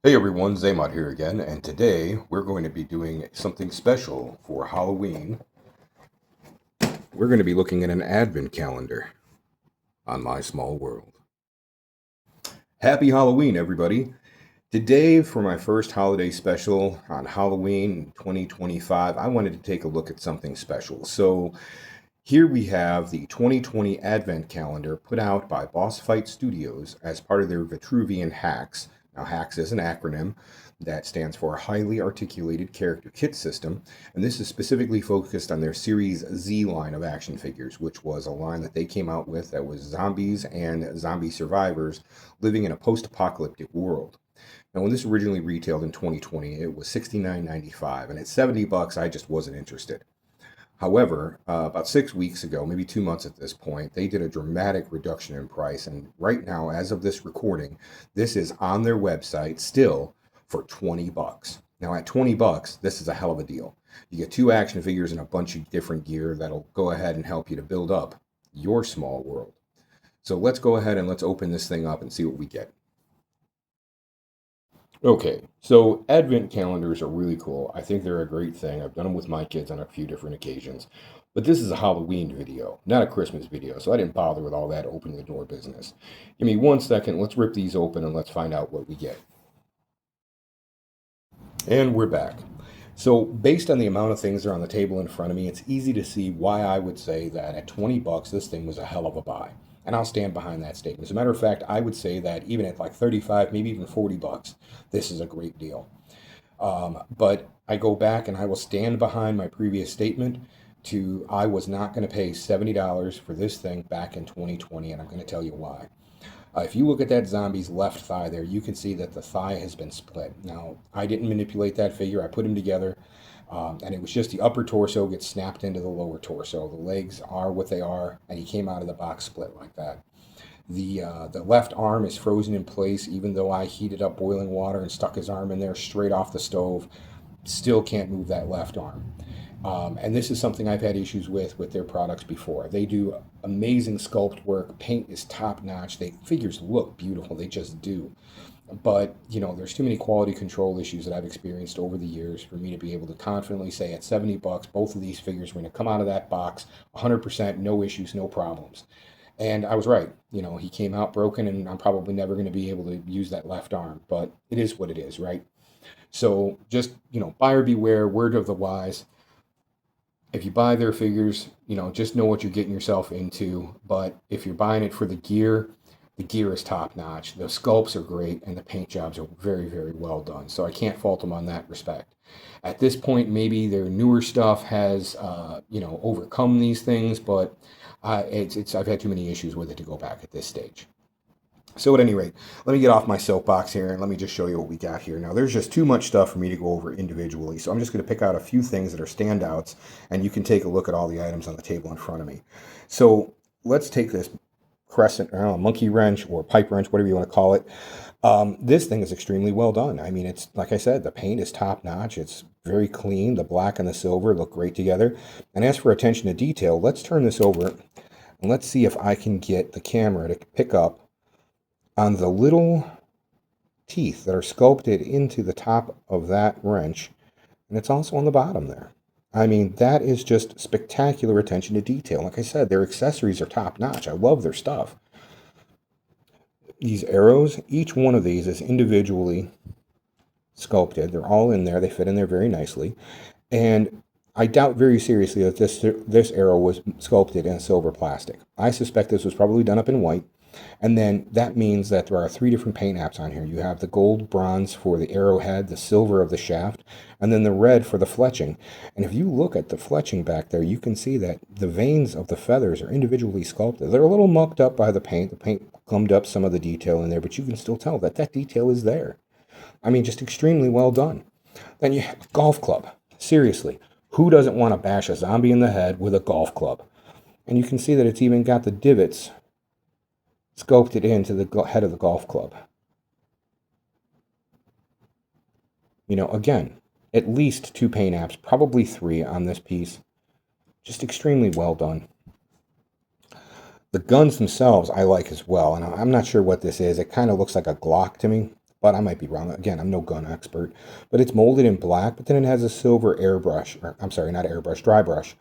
Hey everyone, Zaymod here again, and today we're going to be doing something special for Halloween. We're going to be looking at an advent calendar on My Small World. Happy Halloween, everybody! Today, for my first holiday special on Halloween 2025, I wanted to take a look at something special. So, here we have the 2020 Advent Calendar put out by Bossfight Studios as part of their Vitruvian Hacks. Now, Hacks is an acronym that stands for Highly Articulated Character Kit System, and this is specifically focused on their Series Z line of action figures, which was a line that they came out with that was zombies and zombie survivors living in a post-apocalyptic world. Now, when this originally retailed in 2020, it was $69.95, and at $70, I just wasn't interested. However, about 6 weeks ago, maybe 2 months at this point, they did a dramatic reduction in price. And right now, as of this recording, this is on their website still for $20. Now, at $20, this is a hell of a deal. You get two action figures and a bunch of different gear that'll go ahead and help you to build up your small world. So let's go ahead and let's open this thing up and see what we get. Okay, so advent calendars are really cool. I think they're a great thing. I've done them with my kids on a few different occasions. But this is a Halloween video, not a Christmas video, so I didn't bother with all that opening the door business. Give me 1 second, let's rip these open and let's find out what we get. And we're back. So, based on the amount of things that are on the table in front of me, it's easy to see why I would say that at $20, this thing was a hell of a buy. And I'll stand behind that statement. As a matter of fact, I would say that even at like 35, maybe even $40, this is a great deal. But I go back and I will stand behind my previous statement to I was not going to pay $70 for this thing back in 2020, and I'm going to tell you why. If you look at that zombie's left thigh there, you can see that the thigh has been split. Now, I didn't manipulate that figure. I put them together, and it was just the upper torso gets snapped into the lower torso. The legs are what they are, and he came out of the box split like that. The left arm is frozen in place, even though I heated up boiling water and stuck his arm in there straight off the stove. Still can't move that left arm. And this is something I've had issues with their products before. They do amazing sculpt work. Paint is top notch. They figures look beautiful. They just do. But there's too many quality control issues that I've experienced over the years for me to be able to confidently say at $70, both of these figures are going to come out of that box 100%, no issues, no problems. And I was right. He came out broken, and I'm probably never going to be able to use that left arm. But it is what it is, right? So just buyer beware. Word of the wise, if you buy their figures, just know what you're getting yourself into. But if you're buying it for the gear is top notch. The sculpts are great, and the paint jobs are very, very well done. So I can't fault them on that respect. At this point, maybe their newer stuff has, overcome these things, but I've had too many issues with it to go back at this stage. So at any rate, let me get off my soapbox here and let me just show you what we got here. Now, there's just too much stuff for me to go over individually, so I'm just going to pick out a few things that are standouts, and you can take a look at all the items on the table in front of me. So let's take this crescent, I don't know, monkey wrench or pipe wrench, whatever you want to call it. This thing is extremely well done. I mean, it's like I said, the paint is top notch. It's very clean. The black and the silver look great together. And as for attention to detail, let's turn this over and let's see if I can get the camera to pick up on the little teeth that are sculpted into the top of that wrench, and it's also on the bottom there. I mean, that is just spectacular attention to detail. Like I said, their accessories are top notch. I love their stuff. These arrows, each one of these is individually sculpted. They're all in there. They fit in there very nicely. And I doubt very seriously that this arrow was sculpted in silver plastic. I suspect this was probably done up in white. And then that means that there are 3 different paint apps on here. You have the gold bronze for the arrowhead, the silver of the shaft, and then the red for the fletching. And if you look at the fletching back there, you can see that the veins of the feathers are individually sculpted. They're a little mucked up by the paint. The paint gummed up some of the detail in there, but you can still tell that that detail is there. I mean, just extremely well done. Then you have a golf club. Seriously, who doesn't want to bash a zombie in the head with a golf club? And you can see that it's even got the divots sculpted into the head of the golf club. Again, at least 2 paint apps, probably 3 on this piece. Just extremely well done. The guns themselves I like as well, and I'm not sure what this is. It kind of looks like a Glock to me. but I might be wrong. Again, I'm no gun expert. But it's molded in black, but then it has a silver airbrush, or I'm sorry, not airbrush, dry brush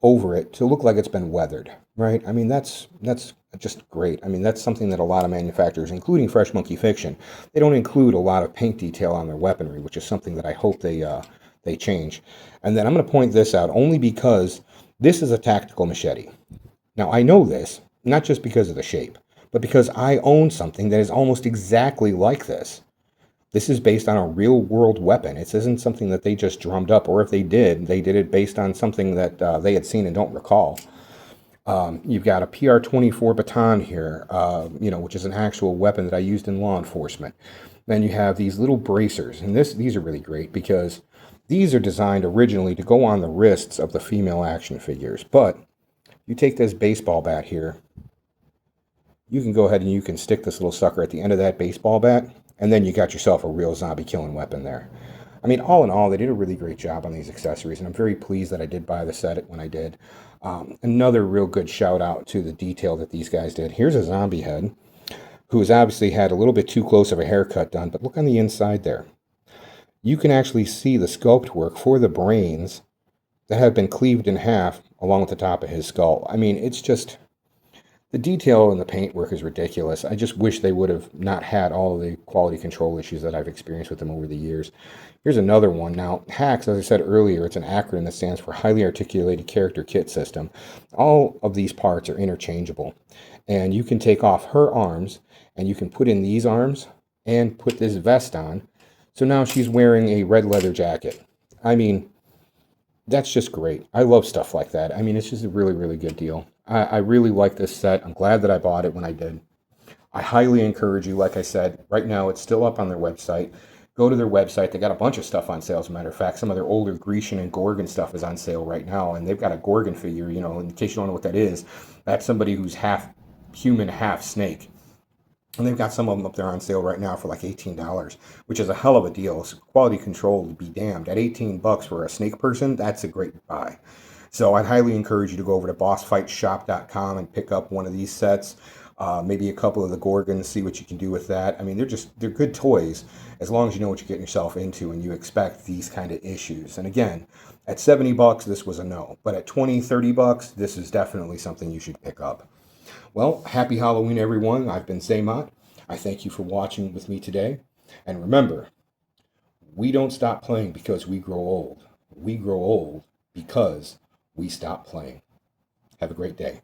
over it to look like it's been weathered, right? I mean, that's just great. I mean, that's something that a lot of manufacturers, including Fresh Monkey Fiction, they don't include a lot of paint detail on their weaponry, which is something that I hope they change. And then I'm going to point this out only because this is a tactical machete. Now, I know this, not just because of the shape, but because I own something that is almost exactly like this. This is based on a real world weapon. It isn't something that they just drummed up, or if they did it based on something that they had seen and don't recall. You've got a PR-24 baton here, which is an actual weapon that I used in law enforcement. Then you have these little bracers, and these are really great because these are designed originally to go on the wrists of the female action figures. But you take this baseball bat here, you can go ahead and you can stick this little sucker at the end of that baseball bat, and then you got yourself a real zombie killing weapon there. I mean, all in all, they did a really great job on these accessories, and I'm very pleased that I did buy the set when I did. Another real good shout out to the detail that these guys did. Here's a zombie head who has obviously had a little bit too close of a haircut done, but look on the inside there. You can actually see the sculpt work for the brains that have been cleaved in half along with the top of his skull. I mean, it's just, the detail in the paintwork is ridiculous. I just wish they would have not had all of the quality control issues that I've experienced with them over the years. Here's another one. Now, HACS, as I said earlier, it's an acronym that stands for Highly Articulated Character Kit System. All of these parts are interchangeable. And you can take off her arms, and you can put in these arms, and put this vest on. So now she's wearing a red leather jacket. I mean, that's just great. I love stuff like that. I mean, it's just a really, really good deal. I really like this set. I'm glad that I bought it when I did. I highly encourage you, like I said, right now it's still up on their website. Go to their website. They got a bunch of stuff on sale, as a matter of fact. Some of their older Grecian and Gorgon stuff is on sale right now, and they've got a Gorgon figure, in case you don't know what that is. That's somebody who's half human, half snake. And they've got some of them up there on sale right now for like $18, which is a hell of a deal. Quality control to be damned. At $18 for a snake person, that's a great buy. So I'd highly encourage you to go over to bossfightshop.com and pick up one of these sets. Maybe a couple of the Gorgons, see what you can do with that. I mean, they're good toys as long as you know what you're getting yourself into and you expect these kind of issues. And again, at $70, this was a no. But at $20, $30, this is definitely something you should pick up. Well, happy Halloween, everyone. I've been Zaymot. I thank you for watching with me today. And remember, we don't stop playing because we grow old. We grow old because we stop playing. Have a great day.